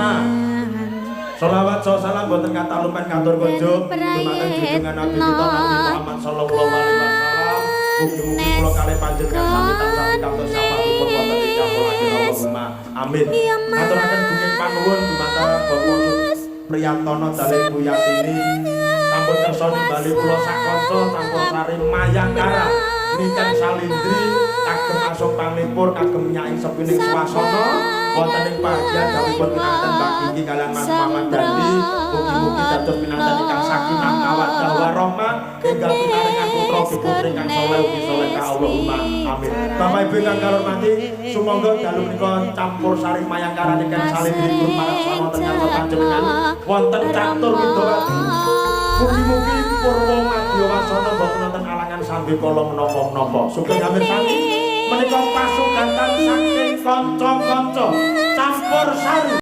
Wasona. Sholawat salam boten kata lumen katur kunjung dumateng junjungan Nabi kita Nabi Muhammad sallallahu alaihi wasallam. Mugi-mugi kula kalih panjenengan sami tansah pitados sapatipun wonten ing campuraken Allahumma amin. Aturaken gunging panuwun dumateng Bapak Priyantono Dalem Buyatini sampun kersa nimbali kula sakanca campur sari Mayangkara niken salindri kagem asung pamipur kagem nyaing sepining swasana wonten ing pagyan dawuhipun pinanten Mbak Kiki kaliyan Mas Muhammad Dandi mugi-mugi dados pinanten ingkang sakinah mawaddah warahmah enggal pinaringan putra putri ingkang saleh ugi saleh ka Allahumma amin. Bapak Ibu ingkang kalormati sumangga dalu menika campur sari Mayangkara niken salindri pun paraksana wonten ngarsa panjenengan wonten catur widowati mugi-mugi purwa madya wasana boten wonten alangan sambi kala menapa-menapa sugeng amirsani menika pasugatan saking kanca-kanca campur sari